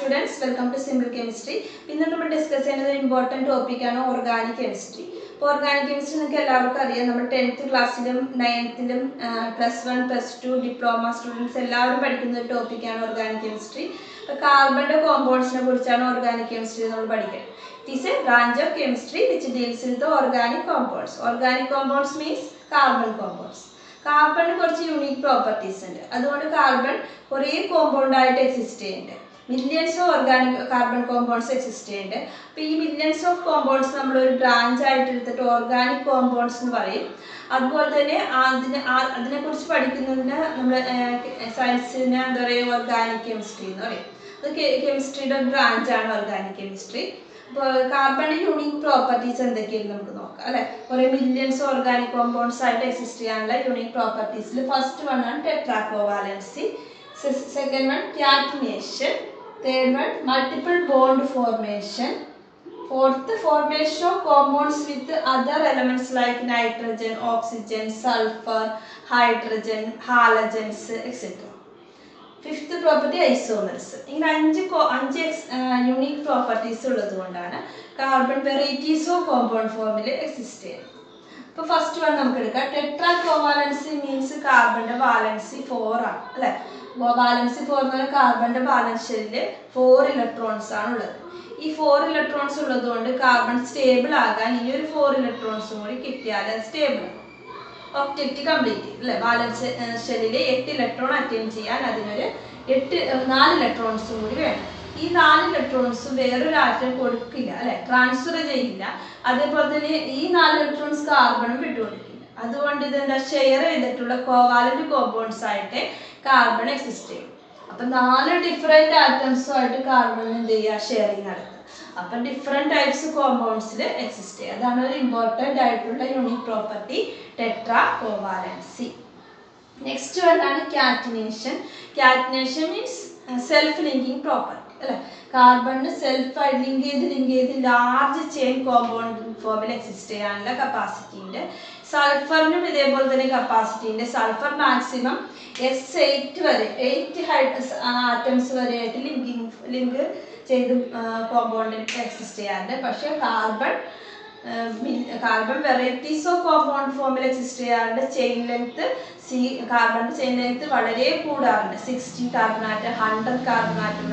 students, welcome to Simple Chemistry. We will discuss another important topic on organic chemistry. Organic chemistry we 10th class, 9th, plus 1, plus 2 diploma students the topic on organic chemistry. Carbon compounds organic chemistry. It is a branch of chemistry which deals with the organic compounds. Organic compounds means carbon compounds. Carbon has unique properties. That is carbon compound exists. Millions of organic carbon compounds exist. Millions of compounds we branch organic compounds. Science organic chemistry. Chemistry branch organic chemistry. Carbon unique properties and millions of organic compounds exist unique properties. The first one is tetracovalency, second one catenation, third one multiple bond formation, fourth formation of compounds with other elements like nitrogen, oxygen, sulfur, hydrogen, halogens, etc. Fifth property isomers. In 5 unique properties carbon varieties of compound formula exist. So first one tetracovalency means carbon valency 4 valency 4 carbon valence shell 4 electrons These 4 electrons carbon stable 4 electrons stable. Octet complete. Valence shell 8 electron attain 4 electrons. These 4 electrons are atom transfer these 4 electrons carbon that's why share covalent compounds carbon exists. So 4 different atoms carbon sharing. Different types of compounds exist. That is an important unique property, tetracovalency. Next one is catenation. Catenation means self-linking property. Carbon self-link large chain compound formula exist capacity. Sulfur capacity. Sulfur maximum S8 8 atoms link compound exist. Carbon varieties of compound formula exist. Chain length carbon chain length 60 carbon atom 100 carbon atom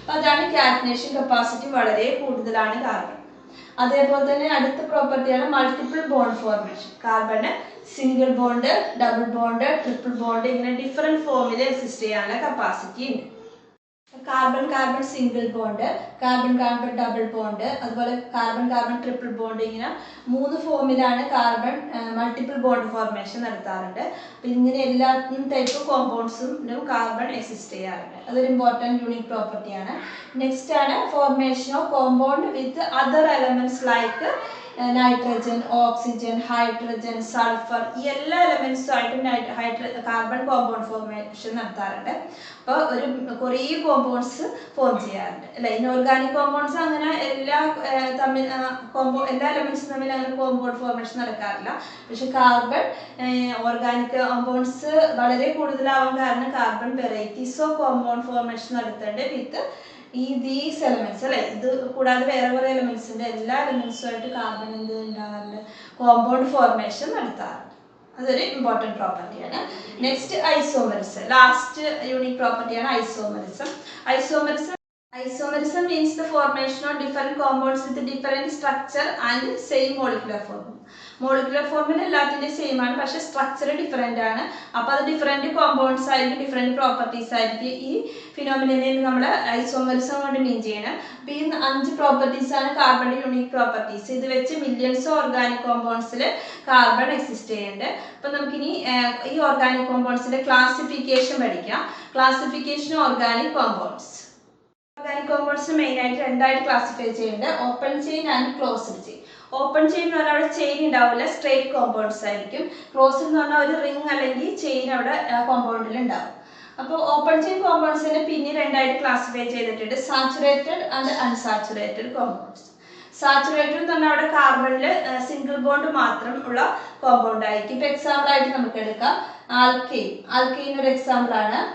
that's catenation capacity carbon. That's the property of multiple bond formation. Carbon single bond, double bond, triple bond different formula exist capacity. Carbon carbon single bond, carbon carbon double bond, carbon carbon triple bond three formula carbon multiple bond formation type of compounds carbon exist. That is important unique property. Next is formation of compound with other elements like nitrogen, oxygen, hydrogen, sulfur. These elements carbon compound formation. Compounds form inorganic compounds elements compound formation carbon organic compounds carbon varieties of compound formation with these elements elements carbon compound formation. That's an important property. Next, isomerism. Last unique property is isomerism. Isomerism means the formation of different compounds with different structure and same molecular form. Molecular formula is same, but structure is different. So, different compounds have different properties. This phenomenon is isomerism. These 5 properties are carbon unique properties. This is millions of organic compounds carbon exist. So, we this organic compounds classification. Classification of organic compounds. Organic compounds main classify open chain and closed chain. Open chain is chain straight compounds. Closed is a ring or chain compound. Open chain compounds classify saturated and unsaturated compounds. Saturated is carbon single bond compound. Example alkane. Alkane is example.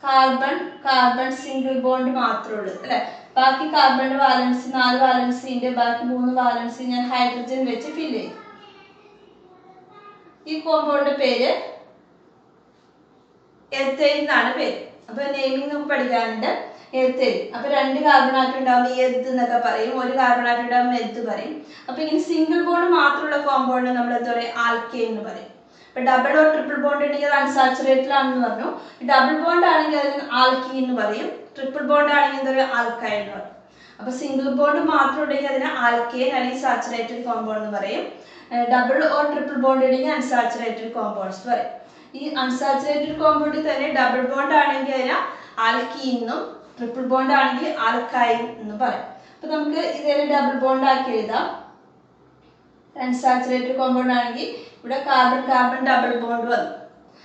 Carbon single bond മാത്രമേ ഉള്ളൂ അല്ലെ. ബാക്കി കാർബണിന്റെ valency 4 valency ഉണ്ട്, ബാക്കി 3 valency ഞാൻ hydrogen വെച്ച് fill ചെയ്യും. ഈ കോമ്പൗണ്ടിന്റെ പേര് എത്തൈൻ എന്നാണ് പേര്. അപ്പൊ നെയിമിംഗ് നമുക്ക് പഠിക്കാനുണ്ട്. എത്തൈൻ. അപ്പൊ 2 കാർബൺ ആറ്റം ഉണ്ടാവുമ്പോൾ എത്ത് എന്നൊക്കെ പറയും, 1 കാർബൺ ആറ്റം ഉണ്ടാവുമ്പോൾ എത്ത് പറയും. അപ്പൊ ഇങ്ങനെ സിംഗിൾ ബോണ്ട് മാത്രമുള്ള കോമ്പൗണ്ട് നമ്മൾ എന്താ പറയുക, ആൽക്കെയിൻ എന്ന് പറയും. ഇപ്പൊ ഡബിൾ ഓർ ട്രിപ്പിൾ ബോണ്ട് ഉണ്ടെങ്കിൽ അത് അൺസാച്ചുറേറ്റഡ് ആണെന്ന് പറഞ്ഞു. ഡബിൾ ബോണ്ട് ആണെങ്കിൽ അതിന് ആൽക്കീൻ എന്ന് പറയും, ട്രിപ്പിൾ ബോണ്ട് ആണെങ്കിൽ എന്താ പറയുക, ആൽക്കൈൻ എന്ന് പറയും. അപ്പൊ സിംഗിൾ ബോണ്ട് മാത്രം ഉണ്ടെങ്കിൽ അതിന് ആൽക്കെയിൻ അല്ലെങ്കിൽ സാച്ചുറേറ്റഡ് കോമ്പൗണ്ട് എന്ന് പറയും. ഡബിൾ ഓർ ട്രിപ്പിൾ ബോണ്ട് ഉണ്ടെങ്കിൽ അൺസാച്ചുറേറ്റഡ് കോമ്പൗണ്ട്സ് എന്ന് പറയും. ഈ അൺസാച്ചുറേറ്റഡ് കോമ്പൗണ്ടിൽ തന്നെ ഡബിൾ ബോണ്ട് ആണെങ്കിൽ അതിന് ആൽക്കീൻ എന്നും ട്രിപ്പിൾ ബോണ്ട് ആണെങ്കിൽ ആൽക്കൈൻ എന്ന് പറയും. അപ്പൊ നമുക്ക് ഇതേ ഡബിൾ ബോണ്ട് ആക്കി എഴുതാം. അൺസാച്ചുറേറ്റഡ് കോമ്പൗണ്ട് ആണെങ്കിൽ ഇവിടെ കാർബൺ കാർബൺ ഡബിൾ ബോണ്ട് വന്നു.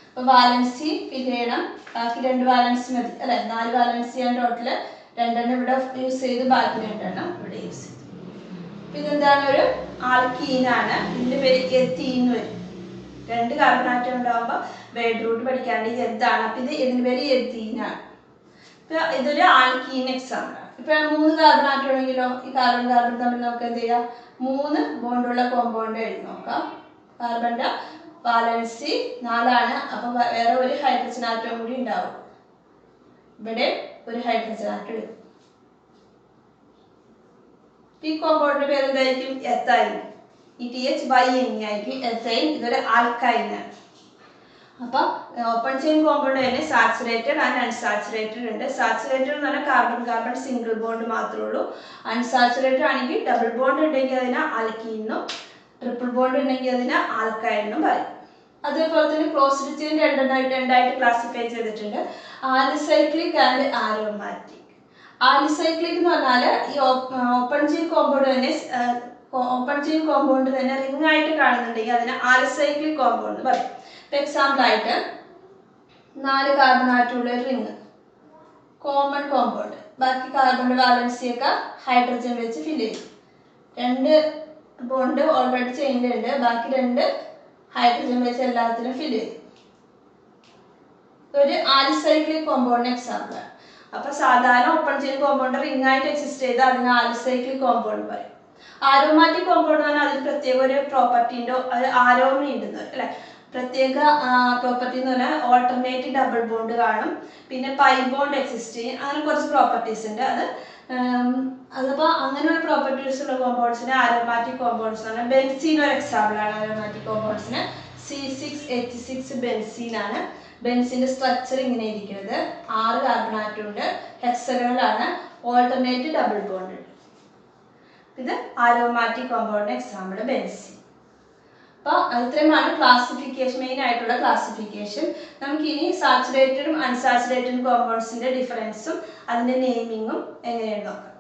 അപ്പൊ വാലൻസി ഫില്ല് ചെയ്യണം. ബാക്കി 2 വാലൻസി മതി അല്ലെ. 4 വാലൻസി ആണ് ടോട്ടല്. 2 ഇവിടെ യൂസ് ചെയ്ത് ബാക്കി 2 ഇവിടെ യൂസ് ചെയ്തു. അപ്പൊ ഇതെന്താണ്, ഒരു ആൽക്കീനാണ്. ഇതിന്റെ പേര് എത്തീൻ വരും. 2 കാർബൺ ആറ്റം ഉണ്ടാകുമ്പോൾ വേഡ് റൂട്ട് പഠിക്കാണ്ട് എന്താണ്. അപ്പൊ ഇത് ഇതിന്റെ പേര് എത്തീനാണ്. ഇപ്പൊ ഇതൊരു ആൽക്കീൻ എക്സാമ്പിൾ ആണ്. ഇപ്പൊ 3 കാർബൺ ആറ്റം ഉണ്ടെങ്കിലോ ഈ കാർബൺ കാർബൺ തമ്മിൽ നമുക്ക് എന്ത് ചെയ്യാം, 3 ബോണ്ടുള്ള കോമ്പൗണ്ട് എഴുതി നോക്കാം. കാർബണിന്റെ വാലൻസി 4 ആണ്. അപ്പൊ വേറെ ഒരു ഹൈഡ്രജൻ ആറ്റം കൂടി ഉണ്ടാവും. ഇവിടെ ഒരു ഹൈഡ്രജൻ ആറ്റം എടുക്കും. ഈ കോമ്പൗണ്ടിന്റെ പേര് എന്തായിരിക്കും, എത്തൈൻ. ETHYNE ആയിരിക്കും എത്തൈൻ. ഇതൊരു ആൽക്കൈൻ ആണ്. അപ്പൊ ഓപ്പൺ ചെയിൻ കോമ്പൗണ്ട് തന്നെ സാച്ചുറേറ്റഡ് ആൻഡ് അൺസാച്ചുറേറ്റഡ് ഉണ്ട്. സാച്ചുറേറ്റഡ് എന്ന് പറഞ്ഞാൽ കാർബൺ കാർബൺ സിംഗിൾ ബോണ്ട് മാത്രമേ ഉള്ളൂ. അൺസാച്ചുറേറ്റഡ് ആണെങ്കിൽ ഡബിൾ ബോണ്ട് ഉണ്ടെങ്കിൽ അതിന് ആൽക്കീനും ട്രിപ്പിൾ ബോണ്ട് ഉണ്ടെങ്കിൽ അതിന് ആൽക്കൈൻ എന്നും പറയും. അതേപോലെ തന്നെ ക്ലോസ്ഡ് ചെയിൻ രണ്ടായിട്ട് ക്ലാസിഫൈ ചെയ്തിട്ടുണ്ട്. Alicyclic and aromatic. ആലിസൈക്ലിക് എന്ന് പറഞ്ഞാൽ ഈ ഓപ്പൺ ചെയിൻ കോമ്പൗണ്ട് തന്നെ റിംഗ് ആയിട്ട് കാണുന്നുണ്ടെങ്കിൽ അതിന് ആലിസൈക്ലിക് കോമ്പൗണ്ട് എന്ന് പറയും. എക്സാമ്പിൾ ആയിട്ട് 4 കാർബൺ ആറ്റമുള്ള ഒരു റിംഗ് കോമൺ കോമ്പൗണ്ട്. ബാക്കി കാർബണിന്റെ വാലൻസി ഒക്കെ ഹൈഡ്രജൻ വെച്ച് ഫില്ല് ചെയ്യും. 2 ബോണ്ട് ഓൾറെഡി ചെയിനിലുണ്ട്, ബാക്കി 2 ഹൈഡ്രജൻ വെച്ച് എല്ലാത്തിലും ഫില്ല് ചെയ്യും. ഒരു ആലിസൈക്ലിക് കോമ്പൗണ്ടിന് എക്സാമ്പിൾ ആണ്. അപ്പൊ സാധാരണ ഓപ്പൺ ചെയിൻ കോമ്പൗണ്ട് റിംഗ് ആയിട്ട് എക്സിസ്റ്റ് ചെയ്ത് അതിന് ആലിസൈക്ലിക് കോമ്പൗണ്ട് പറയും. ആരോമാറ്റിക് കോമ്പൗണ്ട് എന്ന് പറഞ്ഞാൽ അതിന് പ്രത്യേക ഒരു പ്രോപ്പർട്ടി ഉണ്ടോ, അത് ആരോമി ഉണ്ടെന്ന് അല്ലെ. പ്രത്യേക പ്രോപ്പർട്ടി എന്ന് പറഞ്ഞാൽ ഓൾട്ടർനേറ്റ് ഡബിൾ ബോണ്ട് കാണും, പിന്നെ പൈ ബോണ്ട് എക്സിസ്റ്റ് ചെയ്യും, അങ്ങനെ കുറച്ച് പ്രോപ്പർട്ടീസ് ഉണ്ട്. അതിപ്പോ അങ്ങനെയുള്ള പ്രോപ്പർട്ടീസ് ഉള്ള കോമ്പൗണ്ട്സിന് ആരോമാറ്റിക് കോമ്പൗണ്ട്സ് ആണ്. ബെൻസീൻ ഒരു എക്സാമ്പിൾ ആണ് ആരോമാറ്റിക് കോമ്പൗണ്ട്സിന്. C6H6 ബെൻസീൻ ആണ്. ബെൻസിന്റെ സ്ട്രക്ചർ ഇങ്ങനെ ഇരിക്കുന്നത്. 6 കാർബൺ ആറ്റം ഉണ്ട്, ഹെക്സഗണലാണ്, ഓൾട്ടർനേറ്റ് ഡബിൾ ബോണ്ട് ഉണ്ട്. ഇത് ആരോമാറ്റിക് കോമ്പൗണ്ടിന്റെ എക്സാമ്പിൾ ബെൻസീൻ. അപ്പൊ ഇത്രയുമാണ് ക്ലാസിഫിക്കേഷൻ, മെയിൻ ആയിട്ടുള്ള ക്ലാസിഫിക്കേഷൻ. നമുക്ക് ഇനി സാച്ചുറേറ്റഡും അൺസാച്ചുറേറ്റഡ് കോമ്പൗണ്ട്സിന്റെ ഡിഫറൻസും അതിന്റെ നെയിമിങ്ങും എങ്ങനെയാണ് നോക്കാം.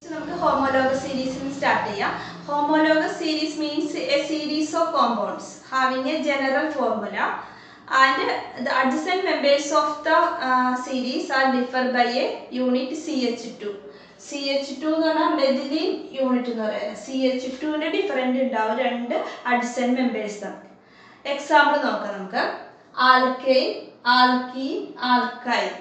നമുക്ക് ഹോമോലോഗസ് സീരീസിൽ സ്റ്റാർട്ട് ചെയ്യാം. Homologous series means A series of compounds having A general formula and the adjacent members of the series are differ by a unit CH2. CH2 എന്ന് പറഞ്ഞാൽ മെഥിലീൻ യൂണിറ്റ് എന്ന് പറയുന്നത്. CH2ന്റെ ഡിഫറൻറ്റ് ഉണ്ടാവും 2 അഡ്ജസന്റ് മെമ്പേഴ്സ്. നമുക്ക് example നോക്കാം. നമുക്ക് alkane, alkene, alkyne.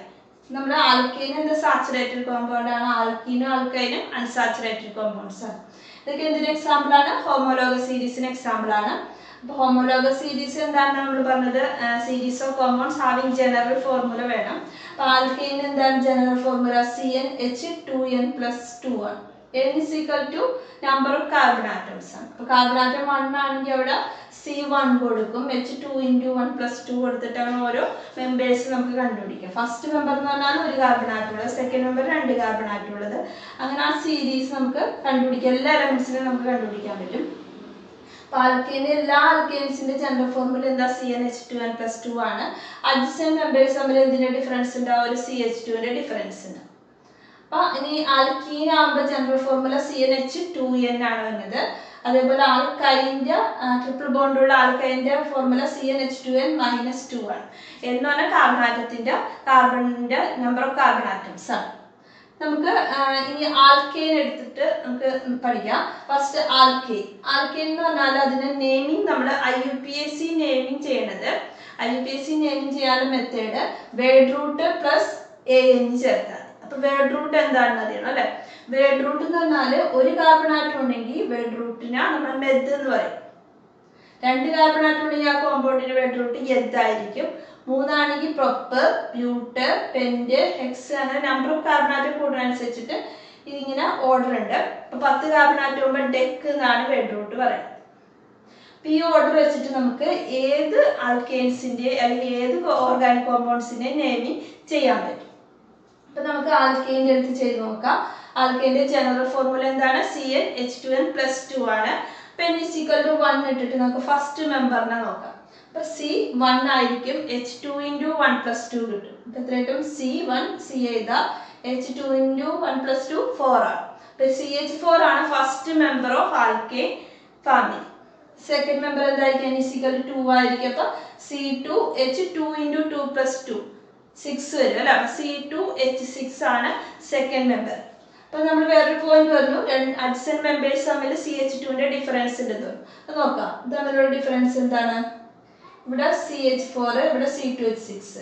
നമ്മുടെ alkane എന്താ സാച്ചുറേറ്റഡ് കോമ്പൗണ്ട് ആണ്, ആൽക്കീനും ആൽക്കൈനും അൺസാച്ചുറേറ്റഡ് കോമ്പൗണ്ട്സ് ആണ്. ഇതൊക്കെ എന്തിന്റെ എക്സാമ്പിൾ ആണ്, ഹോമോലോഗസ് സീരീസിന് എക്സാമ്പിൾ ആണ്. അപ്പൊ ഹോമോലോഗസ് സീരീസ് എന്താണ് നമ്മൾ പറഞ്ഞത്, series of compounds having general formula വേണം. അപ്പൊ ആൽക്കെയിൻ എന്താണ് ജനറൽ ഫോർമുല, CnH2n+2 ആണ്. n is equal to number of carbon atoms ആണ്. അപ്പൊ കാർബൺ ആറ്റം 1 ആണെങ്കിൽ അവിടെ C1 കൊടുക്കും, H2 × 1+2 കൊടുത്തിട്ടാണ് ഓരോ മെമ്പേഴ്സ് നമുക്ക് കണ്ടുപിടിക്കാം. ഫസ്റ്റ് മെമ്പർ എന്ന് പറഞ്ഞാൽ 1 കാർബൺ ആറ്റം ഉള്ളത്, സെക്കൻഡ് മെമ്പർ 2 കാർബൺ ആറ്റം ഉള്ളത്. അങ്ങനെ ആ സീരീസ് നമുക്ക് കണ്ടുപിടിക്കാം, എല്ലാ എലമെന്റ്സിനും നമുക്ക് കണ്ടുപിടിക്കാൻ പറ്റും. ആൽക്കെയിന്റെ എല്ലാ ആൽക്കെയിൻസിന്റെ ജനറൽ ഫോർമുല എന്താ, CnH2n+2 ആണ്. അഡ്ജസന്റ് മെമ്പേഴ്സ് തമ്മിൽ എന്തിന്റെ ഡിഫറൻസ് ഉണ്ടാവും, ഒരു CH2ന്റെ ഡിഫറൻസ് ഉണ്ട്. അപ്പൊ ഇനി ആൽക്കീൻ ആകുമ്പോൾ ജനറൽ ഫോർമുല CnH2n ആണ് വരുന്നത്. അതേപോലെ ആൽക്കൈന്റെ ട്രിപ്പിൾ ബോണ്ടുള്ള ആൽക്കൈന്റെ ഫോർമുല CnH2n-2 ആണ്. എന്ന് പറഞ്ഞാൽ കാർബണിന്റെ നമ്പർ ഓഫ് കാർബൺ ആറ്റംസ് ആണ്. നമുക്ക് ഇനി ആൽക്കെയിൻ എടുത്തിട്ട് നമുക്ക് പഠിക്കാം. ഫസ്റ്റ് ആൽക്കെയിൻ എന്ന് പറഞ്ഞാൽ അതിന്റെ നെയിമിംഗ് നമ്മൾ IUPAC നെയിമിംഗ് ചെയ്യണത് IUPAC നെയിമിങ് ചെയ്യാനുള്ള method word root plus AN ചേർത്താൽ. അപ്പൊ വേർഡ് റൂട്ട് എന്താണെന്ന് അറിയണം അല്ലെ. വേർഡ് റൂട്ട് എന്ന് പറഞ്ഞാൽ ഒരു കാർബൺ ആറ്റം ഉണ്ടെങ്കിൽ വേർഡ് റൂട്ടിനെ നമ്മൾ മെത്ത് എന്ന് പറയും. 2 കാർബൺ ആറ്റം ഉണ്ടെങ്കിൽ ആ കോമ്പൗണ്ടിന്റെ വേർഡ് റൂട്ട് എത്ത് ആയിരിക്കും. 3 ആണെങ്കിൽ പ്രൊപ്പ്, ബ്യൂട്ട്, പെന്റ്, ഹെക്സ് അങ്ങനെ നമ്പർ ഓഫ് കാർബൺ ആറ്റം കൂടുന്നതനുസരിച്ചിട്ട് ഇതിങ്ങനെ ഓർഡർ ഉണ്ട്. അപ്പൊ 10 കാർബൺ ആറ്റം ആകുമ്പോൾ ഡെക്ക് എന്നാണ് വേർഡ് റൂട്ട് പറയുന്നത്. അപ്പൊ ഈ ഓർഡർ വെച്ചിട്ട് നമുക്ക് ഏത് ആൽക്കെയിൻസിന്റെ അല്ലെങ്കിൽ ഏത് ഓർഗാനിക് കോമ്പൗണ്ട്സിന്റെ നെയിമിങ് ചെയ്യാൻ പറ്റും. അപ്പൊ നമുക്ക് ആൽക്കെയിന്റെ അടുത്ത് ചെയ്ത് നോക്കാം. ആൽക്കെയിന്റെ ജനറൽ ഫോർമുല എന്താണ്? CnH2n+2 ആണ്. അപ്പൊ n=1 ഇട്ടിട്ട് നമുക്ക് ഫസ്റ്റ് മെമ്പറിനെ നോക്കാം. അപ്പൊ C1 ആയിരിക്കും, H2 × 1+2 കിട്ടും. അപ്പൊ എത്ര കിട്ടും? C1 C എഴുതാ, H2 × 1+2 4 ആണ്. അപ്പൊ CH4 ആണ് first member of alkane family. Second member എന്തായിരിക്കും? n=2 ആയിരിക്കും. അപ്പൊ C2 H2 × 2+2 6 വരും അല്ലെ. അപ്പൊ C2H6 ആണ് സെക്കൻഡ് മെമ്പർ. അപ്പൊ നമ്മൾ വേറൊരു പോയിന്റ് പറഞ്ഞു, അഡ്ജസന്റ് മെമ്പേഴ്സ് തമ്മിൽ CH2ന്റെ ഡിഫറൻസ് ഉണ്ടെന്ന്. അത് നോക്കാം. ഇത് തമ്മിലുള്ള ഡിഫറൻസ് എന്താണ്? ഇവിടെ CH4, ഇവിടെ C2H6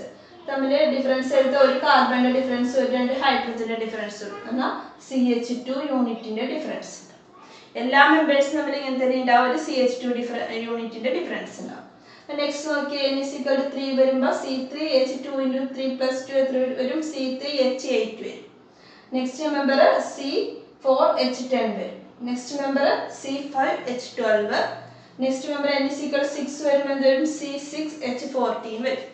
തമ്മിൽ ഡിഫറൻസ് എടുത്ത ഒരു കാർബണിന്റെ ഡിഫറൻസ്, ഒരു 2 ഹൈഡ്രജന്റെ ഡിഫറൻസ് ഉണ്ട്. എന്നാൽ CH2 യൂണിറ്റിന്റെ ഡിഫറൻസ് ഉണ്ട്. എല്ലാ മെമ്പേഴ്സും തമ്മിൽ ഇങ്ങനെ തന്നെ ഉണ്ടാവും, ഒരു CH2 യൂണിറ്റിന്റെ ഡിഫറൻസ് ഉണ്ടാവും. നെക്സ്റ്റ് നോക്കി, n=3 വരുമ്പോൾ C3H2 × 3+2 എത്ര വരും? C3H8 വരും. നെക്സ്റ്റ് മെമ്പർ C4H10 വരും. Next member C5H12. Next member n=6 വരുമ്പോൾ എന്ത് വരും? C6H14 വരും.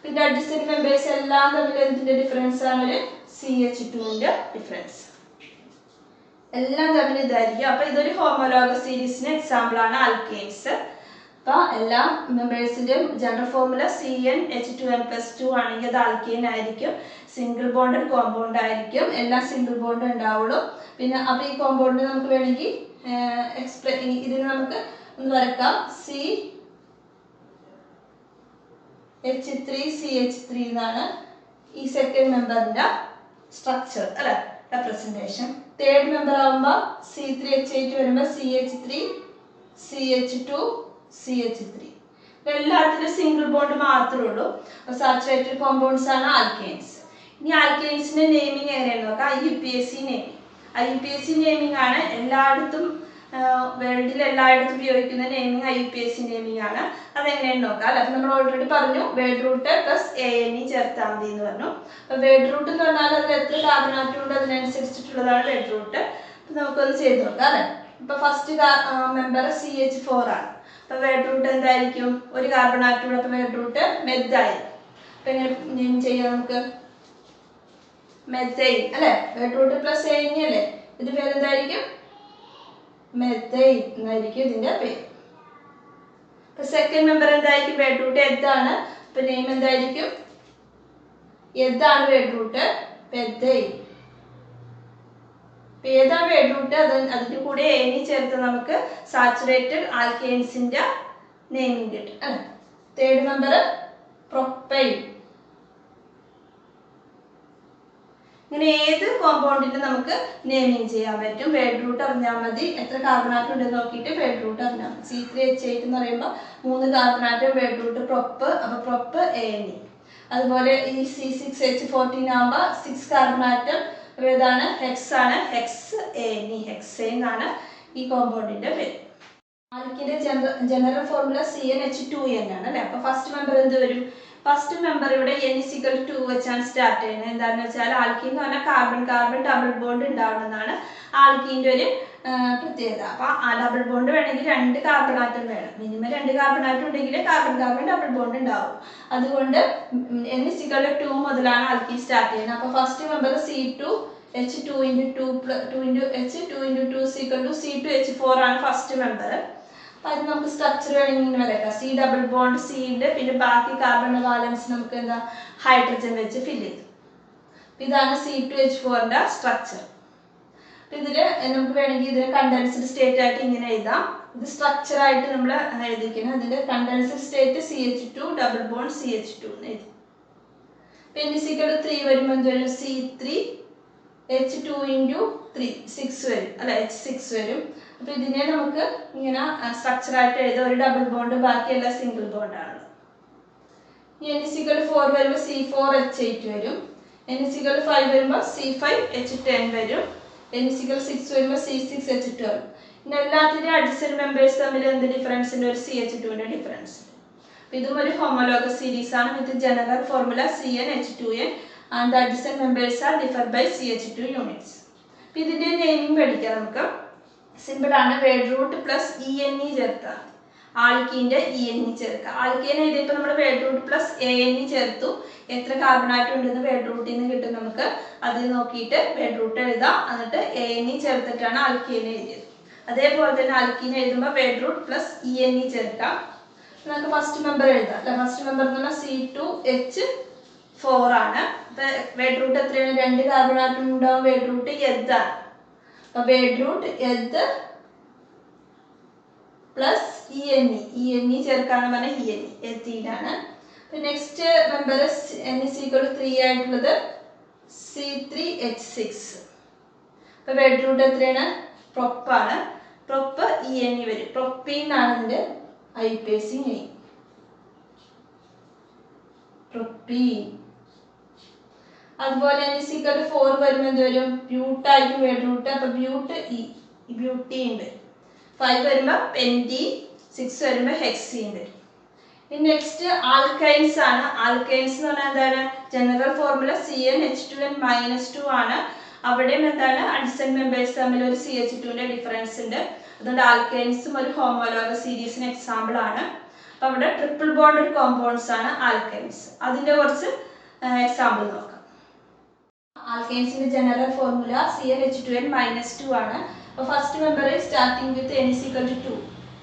പിന്നെ അഡ്ജസന്റ് മെമ്പേഴ്സ് എല്ലാം തമ്മിൽ എന്തിന്റെ ഡിഫറൻസ് ആണ്? CH2ന്റെ ഡിഫറൻസ്. എല്ലാം തമ്മിൽ ഇതായിരിക്കും. അപ്പൊ ഇതൊരു ഹോമോലോഗസ് സീരീസിന് എക്സാമ്പിൾ ആണ് ആൽക്കെയിൻസ്. അപ്പൊ എല്ലാ മെമ്പേഴ്സിന്റെയും ജനറൽ ഫോർമുല CnH2n+2 ആണെങ്കിൽ അത് ആൽക്കെയിൻ ആയിരിക്കും. സിംഗിൾ ബോണ്ടഡ് കോമ്പൗണ്ട് ആയിരിക്കും. എല്ലാം സിംഗിൾ ബോണ്ട് ഉണ്ടാവുള്ളൂ. പിന്നെ അപ്പൊ ഈ കോമ്പൗണ്ട് നമുക്ക് വേണമെങ്കിൽ ഇതിന് നമുക്ക് ഒന്ന് വരക്കാം. CH3CH3 എന്നാണ് ഈ സെക്കൻഡ് മെമ്പറിന്റെ സ്ട്രക്ചർ അല്ലെ, റെപ്രസെന്റേഷൻ. തേർഡ് മെമ്പർ ആകുമ്പോൾ C3H8 വരുമ്പോൾ CH3CH2CH3. എല്ലാത്തിലും സിംഗിൾ ബോണ്ട് മാത്രമേ ഉള്ളൂ. സാച്ചുറേറ്റഡ് കോമ്പൗണ്ട്സ് ആണ് ആൽക്കെയിൻസ്. ഇനി ആൽക്കെയിൻസിന്റെ നെയിമിങ് എങ്ങനെയാണെന്ന് നോക്കാം. IUPAC naming. IUPAC നെയിമിങ് ആണ് എല്ലായിടത്തും, വേൾഡിൽ എല്ലായിടത്തും ഉപയോഗിക്കുന്ന നെയിമിങ് IUPAC നെയിമിങ് ആണ്. അതെങ്ങനെയാണെന്ന് നോക്കാം അല്ലെ. നമ്മൾ ഓൾറെഡി പറഞ്ഞു വേർഡ് റൂട്ട് പ്ലസ് AN ചേർത്താൽ മതി എന്ന് പറഞ്ഞു. അപ്പൊ വേർഡ് റൂട്ട് എന്ന് പറഞ്ഞാൽ അതിൽ എത്ര കാർബൺ ആറ്റം ഉണ്ട് അതിനനുസരിച്ചിട്ടുള്ളതാണ് വേർഡ് റൂട്ട്. അപ്പൊ നമുക്കൊന്ന് ചെയ്ത് നോക്കാം അല്ലെ. ഇപ്പൊ ഫസ്റ്റ് മെമ്പർ CH4 ആണ്. അപ്പൊ വേർഡ് റൂട്ട് എന്തായിരിക്കും? ഒരു കാർബൺ ആറ്റം ഉണ്ട്. അപ്പൊ വേർഡ് റൂട്ട് മെത്ത് ആയിരിക്കും. അപ്പൊ എങ്ങനെ നെയിം ചെയ്യാം? നമുക്ക് മെത്തൈൻ അല്ലെ. വേർഡ് റൂട്ട് പ്ലസ് AN അല്ലേ. ഇതിന്റെ പേരെന്തായിരിക്കും? മെത്തൈൻ എന്നായിരിക്കും ഇതിന്റെ പേര്. അപ്പൊ സെക്കൻഡ് മെമ്പർ എന്തായിരിക്കും? വേർഡ് റൂട്ട് എത്താണ്. അപ്പൊ നെയിം എന്തായിരിക്കും? എത്താണ് വേർഡ് റൂട്ട്, മെത്തൈൻ. ഏതാണ് വേർഡ് റൂട്ട് അതിന്റെ കൂടെ AN ചേർത്ത് നമുക്ക് സാച്ചുറേറ്റഡ് ആൽക്കെയിൻസിന്റെ നെയിമിങ് കിട്ടും അല്ലെ. Third member propyne. ഇങ്ങനെ ഏത് കോമ്പൗണ്ടിലും നമുക്ക് നെയിമിങ് ചെയ്യാൻ പറ്റും. വേർഡ് റൂട്ട് അറിഞ്ഞാൽ മതി. എത്ര കാർബൺ ആറ്റം ഉണ്ടെന്ന് നോക്കിയിട്ട് വേർഡ് റൂട്ട് അറിഞ്ഞാൽ മതി. C3H8 എന്ന് പറയുമ്പോൾ 3 carbon atom, word root prop. അപ്പൊ പ്രൊപ്പ് AN. അതുപോലെ ഈ C6H14 ആകുമ്പോൾ 6 കാർബൺ ആറ്റം, ഏതാണ്? ഹെക്സ് ആണ്. ഹെക്സ് AN, ഹെക്സൈൻ ആണ് ഈ കോമ്പൗണ്ടിന്റെ പേര്. ആൽക്കിന്റെ ജനറൽ ഫോർമുല CnH2n ആണ് അല്ലെ. അപ്പൊ ഫസ്റ്റ് മെമ്പർ എന്ത് വരും? ഫസ്റ്റ് മെമ്പർ ഇവിടെ n=2 വെച്ചാണ് സ്റ്റാർട്ട് ചെയ്യുന്നത്. എന്താണെന്ന് വെച്ചാൽ ആൽക്കീൻ എന്ന് പറഞ്ഞാൽ കാർബൺ കാർബൺ ഡബിൾ ബോണ്ട് ഉണ്ടാവുന്നതാണ് ആൽക്കീൻ്റെ ഒരു പ്രത്യേകത. അപ്പൊ ആ ഡബിൾ ബോണ്ട് വേണമെങ്കിൽ 2 കാർബൺ ആറ്റം വേണം. മിനിമം 2 കാർബൺ ആറ്റം ഉണ്ടെങ്കിൽ കാർബൺ കാർബൺ ഡബിൾ ബോണ്ട് ഉണ്ടാവും. അതുകൊണ്ട് n=2 മുതലാണ് ആൽക്കീൻ സ്റ്റാർട്ട് ചെയ്യുന്നത്. അപ്പൊ ഫസ്റ്റ് മെമ്പർ C2H2 × 2 C2H4 ആണ് ഫസ്റ്റ് മെമ്പർ. അപ്പൊ അത് നമുക്ക് സ്ട്രക്ചർ വേണമെങ്കിൽ വരക്കാം. C ഡബിൾ ബോണ്ട് C ഉണ്ട്. പിന്നെ ബാക്കി കാർബൺ ബാലൻസ് നമുക്ക് എന്താ ഹൈഡ്രജൻ വെച്ച് ഫില്ല് ചെയ്തു. ഇതാണ് C2H4ന്റെ സ്ട്രക്ചർ. ഇതില് നമുക്ക് വേണമെങ്കിൽ ഇതിനെ കണ്ടൻസ്ഡ് സ്റ്റേറ്റ് ആയിട്ട് ഇങ്ങനെ എഴുതാം. ഇത് സ്ട്രക്ചർ ആയിട്ട് നമ്മൾ എഴുതിക്കുന്നത്. അതിന്റെ condensed state CH2 double bond CH2 എന്ന് എഴുതി. n=3 വരുമ്പോൾ എന്ത് വരും? C3H2 × 3 6 വരും അല്ലെ. H6 വരും. അപ്പൊ ഇതിനെ നമുക്ക് ഇങ്ങനെ സ്ട്രക്ചർ ആയിട്ട് എഴുതാം. ഒരു ഡബിൾ ബോണ്ട്, ബാക്കിയെല്ലാം സിംഗിൾ ബോണ്ട് ആണ്. n is equal to 4 വരുമ്പോൾ C4H8 വരും. n is equal to 5 വരുമ്പോൾ C5H10 വരും. n is equal to 6 വരുമ്പോൾ C6H12. ഇനി എല്ലാത്തിൻ്റെ അഡ്ജസൻറ്റ് മെമ്പേഴ്സ് തമ്മിൽ എന്ത് ഡിഫറൻസ് ഉണ്ട്? ഒരു CH2ൻ്റെ ഡിഫറൻസ്. അപ്പോൾ ഇതും ഒരു ഹോമോലോഗസ് സീരീസ് ആണ് with general formula CnH2n and the adjacent members are differ by CH2 units. അപ്പോൾ ഇതിൻ്റെ നെയിമിംഗ് പഠിക്കാം നമുക്ക്. സിമ്പിൾ ആണ്. വേഡ് റൂട്ട് പ്ലസ് ENE ചേർത്താൽ ആൽക്കീൻ്റെ ENE ചേർക്കുക. ആൽക്കീൻ എഴുതിയപ്പോൾ നമ്മൾ വേഡ് റൂട്ട് പ്ലസ് ANE ചേർത്തു. എത്ര കാർബൺ ആറ്റം ഉണ്ടെന്ന് വേഡ് റൂട്ടിൽ നിന്ന് കിട്ടും നമുക്ക്. അത് നോക്കിയിട്ട് വേഡ് റൂട്ട് എഴുതാം. എന്നിട്ട് ANE ചേർത്തിട്ടാണ് ആൽക്കീൻ എഴുതിയത്. അതേപോലെ തന്നെ ആൽക്കീൻ എഴുതുമ്പോൾ വേഡ് റൂട്ട് പ്ലസ് ENE ചേർക്കാം. നമുക്ക് ഫസ്റ്റ് മെമ്പർ എഴുതാം അല്ലെ. ഫസ്റ്റ് മെമ്പർ എന്ന് പറഞ്ഞാൽ C2H4 ആണ്. അപ്പോൾ വേഡ് റൂട്ട് എത്രയാണ്? 2 കാർബൺ ആറ്റം ഉണ്ടാവും. വേഡ് റൂട്ട് എതാണ്. അപ്പോൾ word root eth plus ENE ചേർക്കാന്ന് പറഞ്ഞാൽ ENE എത്തീനാണ്. അപ്പോൾ next member n is equal to 3 ആയിട്ടുള്ളത് C3H6. അപ്പോൾ വേഡ് റൂട്ട് എത്രയാണ്? പ്രൊപ്പാണ്. പ്രൊപ്പ് ENE വരും. പ്രൊപ്പീൻ ആണ് ഇതിൻ്റെ ഐപേസി നെയിം. പ്രൊപ്പീൻ. അതുപോലെ n is equal to 4 വരുമ്പോൾ എന്ത് വരും? ബ്യൂട്ടായിരിക്കും വേഡ് റൂട്ട്. അപ്പോൾ ബ്യൂട്ടി ഉണ്ട്. 5 വരുമ്പോൾ പെൻറ്റി, 6 വരുമ്പോൾ ഹെക്സീൻ വരും. ഇനി നെക്സ്റ്റ് ആൽക്കൈൻസ് ആണ്. ആൽക്കൈൻസ് എന്ന് പറഞ്ഞാൽ എന്താണ്? ജനറൽ ഫോർമുല CnH2n-2 ആണ്. അവിടെയും എന്താണ്? അഡ്ജസൻറ്റ് മെമ്പേഴ്സ് തമ്മിൽ ഒരു CH2ൻ്റെ ഡിഫറൻസ് ഉണ്ട്. അതുകൊണ്ട് ആൽക്കൈൻസും ഒരു ഹോമോലോഗസ് സീരീസിന് എക്സാമ്പിൾ ആണ്. അപ്പോൾ അവിടെ ട്രിപ്പിൾ ബോണ്ടഡ് കോമ്പൗണ്ട്സ് ആണ് ആൽക്കൈൻസ്. അതിൻ്റെ കുറച്ച് എക്സാമ്പിൾ നോക്കാം. ആൽക്കൈൻസിന്റെ ജനറൽ ഫോർമുല CnH2n-2 ആണ്. അപ്പോൾ first member starting with n is equal to 2.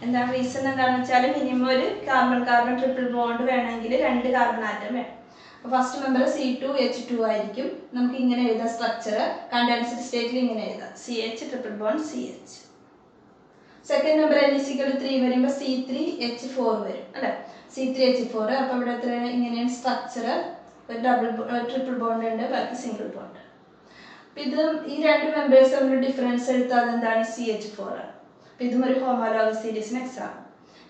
എന്താണ് റീസൺ? എന്താണെന്ന് വെച്ചാൽ മിനിമം ഒരു കാർബൺ ട്രിപ്പിൾ ബോണ്ട് വേണമെങ്കിൽ 2 കാർബൺ ആറ്റം വേണം. അപ്പോൾ ഫസ്റ്റ് മെമ്പർ C2H2 ആയിരിക്കും. നമുക്ക് ഇങ്ങനെ എഴുതാം സ്ട്രക്ചർ. കണ്ടൻസ്ഡ് സ്റ്റേറ്റിൽ ഇങ്ങനെ എഴുതാം CH triple bond CH. Second member n is equal to 3 വരുമ്പോൾ C3H4 വരും അല്ലേ. C3H4. അപ്പോൾ ഇവിടെ എത്ര ഇങ്ങനെയാണ് സ്ട്രക്ചർ. ഒരു ട്രിപ്പിൾ ബോണ്ട് ഉണ്ട്, ബാക്കി സിംഗിൾ ബോണ്ട്. അപ്പം ഇത് ഈ 2 മെമ്പേഴ്സ് തമ്മിൽ ഡിഫറൻസ് എടുത്താൽ അതെന്താണ്? CH4 ആണ്. അപ്പം ഇതും ഒരു ഹോമോലോഗസ് സീരീസിന് exam.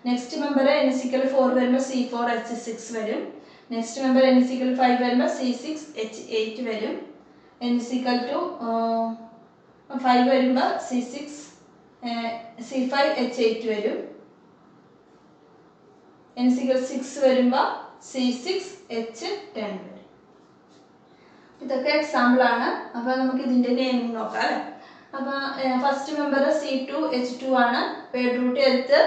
Next member n is equal to 4 വരുമ്പോൾ C4H6 വരും. Next member n is equal to 5 വരുമ്പോൾ C6H8 വരും. n is equal to 5 വരുമ്പോൾ C5H8 വരും. n is equal to 6 വരുമ്പോൾ C6H10 വരും. ഇതൊക്കെ എക്സാമ്പിൾ ആണ്. അപ്പോൾ നമുക്ക് ഇതിൻ്റെ നെയിമിംഗ് നോക്കാം അല്ലേ. അപ്പോൾ ഫസ്റ്റ് മെമ്പർ C2H2 ആണ്. വേഡ് റൂട്ട് എടുത്ത്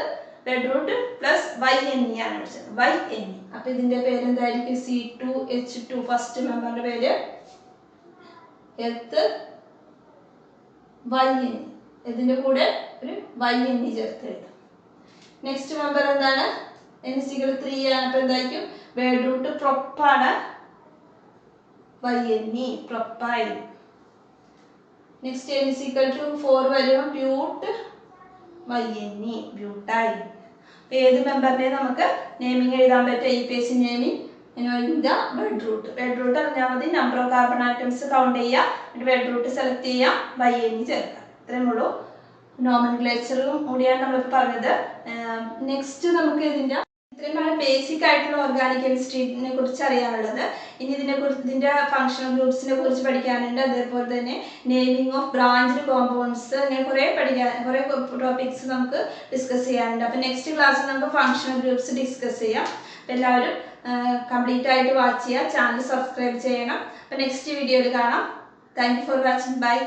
വേഡ് റൂട്ട് പ്ലസ് YNE ആണ് വിളിച്ചത്. YNE. അപ്പോൾ ഇതിൻ്റെ പേര് എന്തായിരിക്കും? C2H2 ഫസ്റ്റ് മെമ്പറിൻ്റെ പേര് എത്ത് YNE. ഇതിൻ്റെ കൂടെ ഒരു YNE ചേർത്ത് എഴുതാം. നെക്സ്റ്റ് മെമ്പർ എന്താണ്? n is equal to 3 ആണ്. അപ്പോൾ എന്തായിരിക്കും? വേഡ് റൂട്ട് പ്രൊപ്പാണ്. YNE propyl. Next n is equal to 4 വരുമ്പോൾ ബ്യൂട്ട് YNE ബ്യൂട്ടൈൽ. അപ്പോൾ ഏത് മെമ്പറിനെ നമുക്ക് നെയിമിംഗ് എഴുതാൻ പറ്റും? ഐപേസി നെയിമിംഗ് എഴുതാം. വേഡ് റൂട്ട് അറിഞ്ഞാൽ മതി. Number of carbon atoms count ചെയ്യുക. എന്നിട്ട് വേഡ് റൂട്ട് സെലക്ട് ചെയ്യാം. YNE ചേർക്കാം. ഇത്രയും ഉള്ളൂ. നോമൻക്ലേച്ചറും കൂടിയാണ് നമ്മളിപ്പോൾ പറഞ്ഞത്. നെക്സ്റ്റ് നമുക്ക് ഇതിൻ്റെ ഇത്രയുമാണ് ബേസിക് ആയിട്ടുള്ള ഓർഗാനിക് കെമിസ്ട്രീനെ കുറിച്ച് അറിയാനുള്ളത്. ഇനി ഇതിൻ്റെ ഫങ്ഷണൽ ഗ്രൂപ്പ്സിനെ കുറിച്ച് പഠിക്കാനുണ്ട്. അതേപോലെ തന്നെ നെയിമിംഗ് ഓഫ് ബ്രാഞ്ച്ഡ് കോമ്പൗണ്ട്സ്, അങ്ങനെ കുറേ ടോപ്പിക്സ് നമുക്ക് ഡിസ്കസ് ചെയ്യാനുണ്ട്. അപ്പോൾ നെക്സ്റ്റ് ക്ലാസ്സിൽ നമുക്ക് ഫങ്ഷണൽ ഗ്രൂപ്പ്സ് ഡിസ്കസ് ചെയ്യാം. അപ്പോൾ എല്ലാവരും കംപ്ലീറ്റ് ആയിട്ട് വാച്ച് ചെയ്യുക. ചാനൽ സബ്സ്ക്രൈബ് ചെയ്യണം. അപ്പോൾ നെക്സ്റ്റ് വീഡിയോയിൽ കാണാം. Thank you for watching. By.